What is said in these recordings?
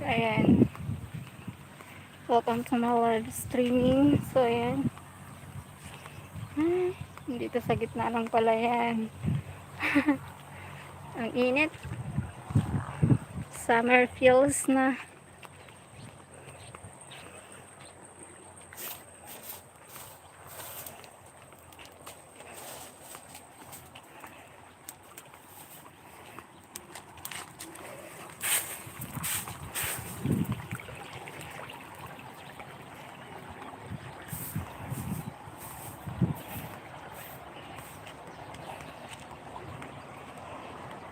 Ayan. Welcome to my live streaming. So, ayan. Ay, dito sa gitna lang pala yan. Ang init. Summer feels na.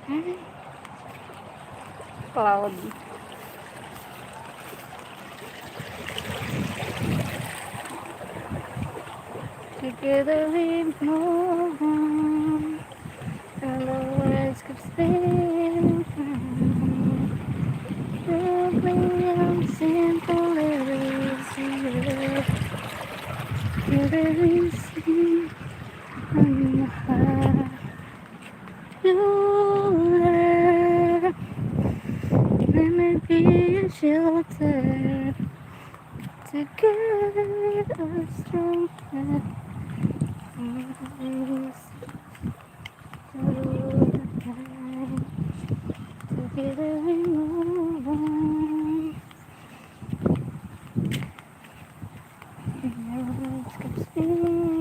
Ay, cloud. Together we move on, and the words keep spinning. Simply and simple easy. Very easy on my heart. Let me be a shelter to give us strength. Together we move on. And your words keep spinning.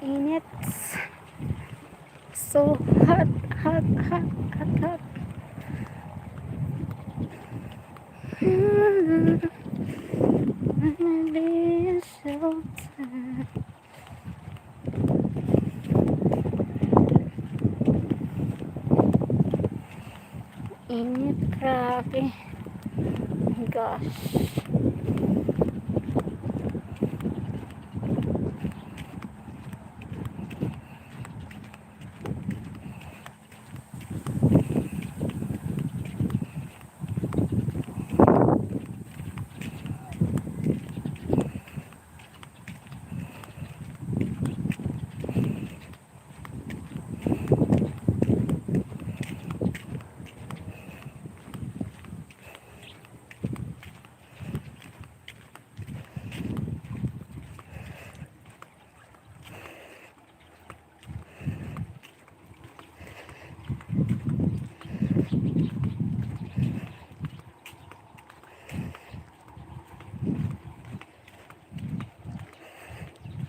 Init. So hot, hot, hot, hot, hot. Maybe a shelter. Init, grabe. Oh my gosh.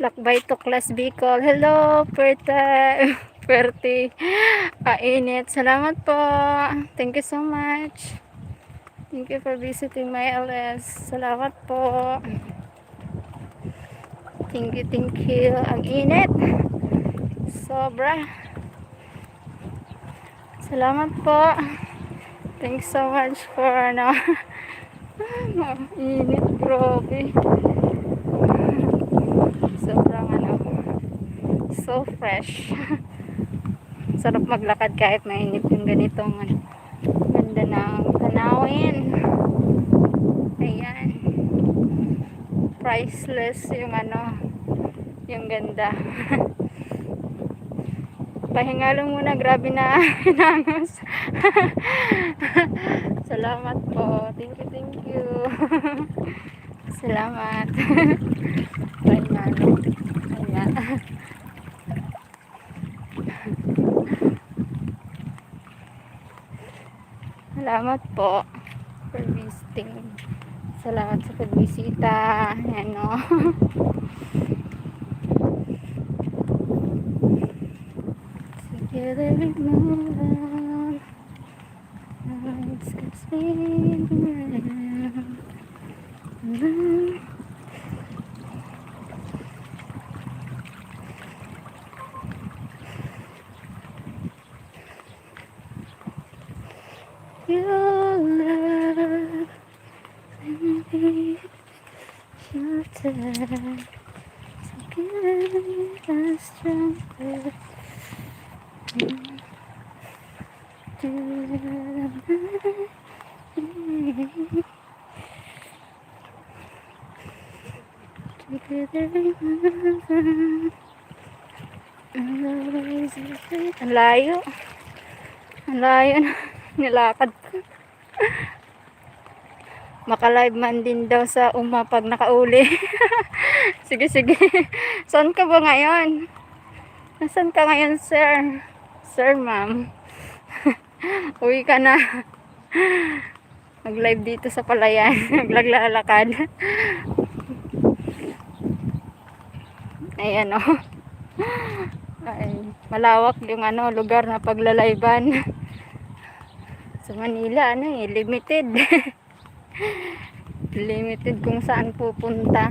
Lakbay to Class Bicol. Hello, Perta. Perti. Init. Salamat po. Thank you so much. Thank you for visiting my LS. Salamat po. Thank you, thank you. Ang init. Sobra. Salamat po. Thanks so much for ano. Init, grabe. Sobrang ano, so fresh. Sarap maglakad kahit mainit yung ganitong ano, ganda ng tanawin. Ayan, priceless yung ano, yung ganda. Pahinga lang muna, grabe na hinangos. Salamat po. Thank you, thank you. Salamat. Pahinga lang. Ayan. Salamat po for visiting. Salamat sa pagbisita. Ayan o. Together we move on. It's spinning around. Your love and be shelter to give us stronger. Ang layo. Ang layo na nilakad ko. Maka-live man din daw sa pag nakauli. Sige, sige. Saan ka ba ngayon? Nasaan ka ngayon, sir? Sir, ma'am. Uwi ka na. Mag-live dito sa palayan. Naglalakad. Ayan o. Ay, malawak yung lugar na paglalayban. Sa Manila, limited. Limited kung saan pupunta.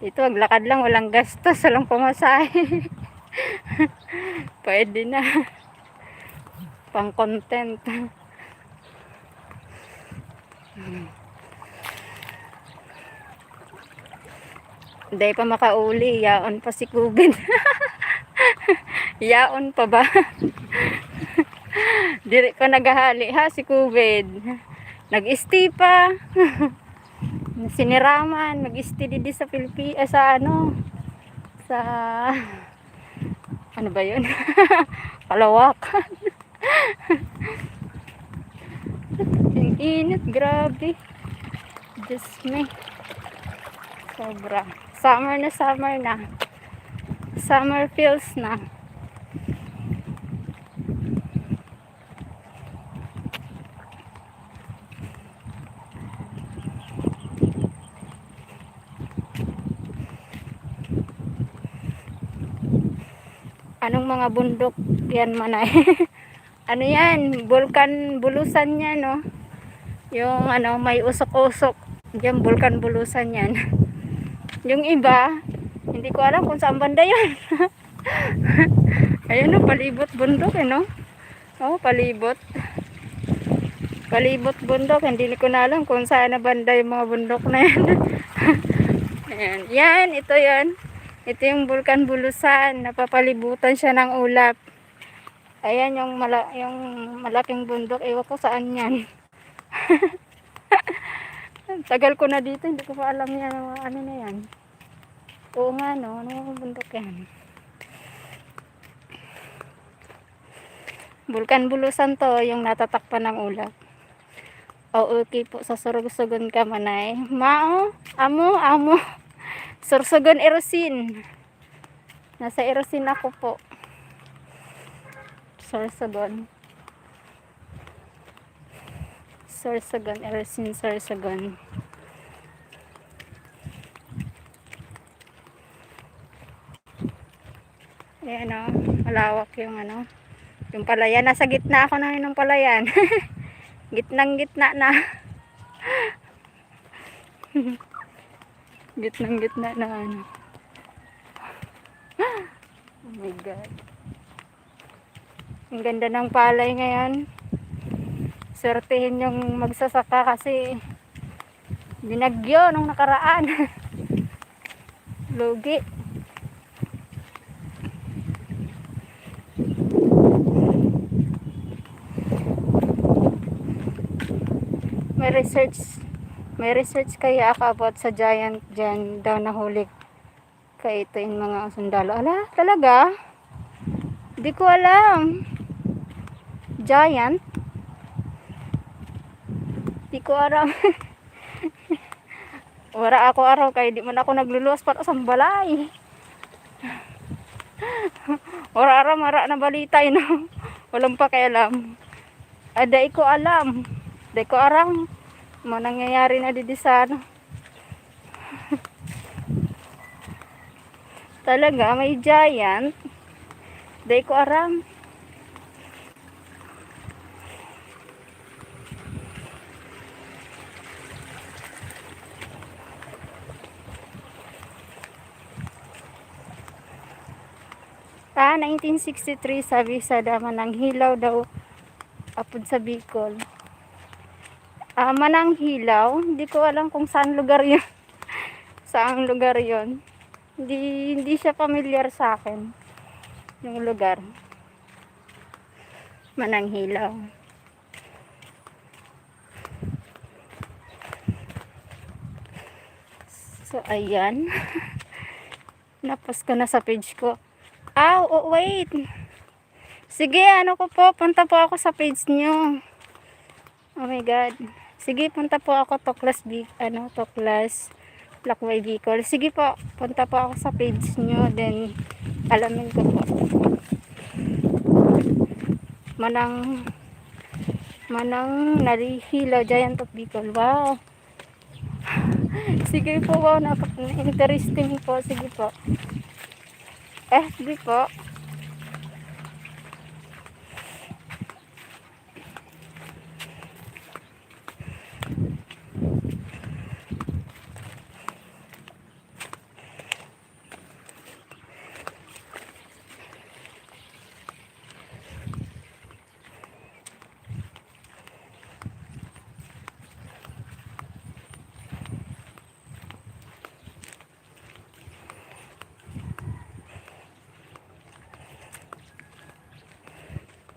Dito, maglakad lang, walang gastos, walang pamasahe. Pwede na. Pang content. Hindi pa makauli, yaon pa si Kubin. Yaon pa ba? Diri pa naghahali ha si Kubid. Nag-stay pa. Siniraman, mag-stay di sa Pilipinas sa sa ano ba 'yun? Kalawakan. Ang init, grabe. Just me. Sobra. Summer na, summer na. Summer feels na. Anong mga bundok yan, Manay? Ano yan? Bulkan Bulusan yan, no? Yung may usok-usok. Diyan, Bulkan Bulusan yan. Yung iba, hindi ko alam kung saan banda yun. Ayun, no, palibot bundok, no? Oh, palibot. Palibot bundok. Hindi ko na alam kung saan na banda yung mga bundok na yan. Ayan. Yan, ito yan. Ito yung Bulkan Bulusan. Napapalibutan siya ng ulap. Ayan yung malaking bundok. Ewan ko saan yan. Tagal ko na dito. Hindi ko pa alam yan. Ano na yan. Oo nga, no? Ano yung bundok yan? Bulkan Bulusan to. Yung natatakpan ng ulap. O, okay po. Sa Sorsogon ka, Manay. Mao? Amo. Sorsogon, Erosin. Nasa Erosin ako po. Sorsogon, Erosin, Sorsogon. Ayan o, malawak yung yung palayan. Nasa gitna ako ng palayan. Gitnang-gitna na. Gitnang-gitna na Oh my God. Ang ganda ng palay ngayon. Swertehin yung magsasaka kasi binagyo nung nakaraan. Lugi. May research kaya ako about sa giant dyan daw nahuli Kaya ito yung mga sundalo. Ala, talaga? Di ko alam. Giant? Di ko alam. Wala ako araw kaya di man ako nagluluwas para sa balay. Wala araw mara na balita ino. Walang pakialam. Ada ko alam. Di ko aram. Mo nangyayari na dito sa ano. Talaga may giant. Di ko aram. Ah, 1963 sabi sa daman ng hilaw daw apod sa Bicol. Ah, Manang Hilaw. Hindi ko alam kung saan lugar yun. Saang lugar yun. Hindi siya familiar sa akin. Yung lugar. Manang Hilaw. So, ayan. Napost ko na sa page ko. Ah, oh, wait. Sige, ano ko po. Punta po ako sa page nyo. Oh my God. Sige, punta po ako Tuklas Lakbay Bicol. Sige po, punta po ako sa page nyo. Then, alamin ko po. Manang Narihilaw Giant of Bicol. Wow. Sige po, wow. Interesting po. Sige po. Sige po.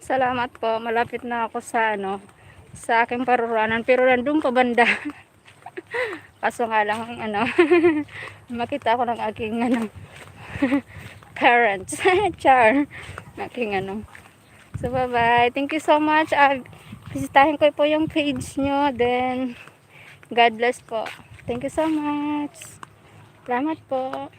Salamat po. Malapit na ako sa sa aking paruraanan. Pero nandun pa banda. Kaso nga lang makita ako ng aking parents. Char. Aking So bye bye. Thank you so much. Bisitahin ko po yung page nyo. Then God bless po. Thank you so much. Salamat po.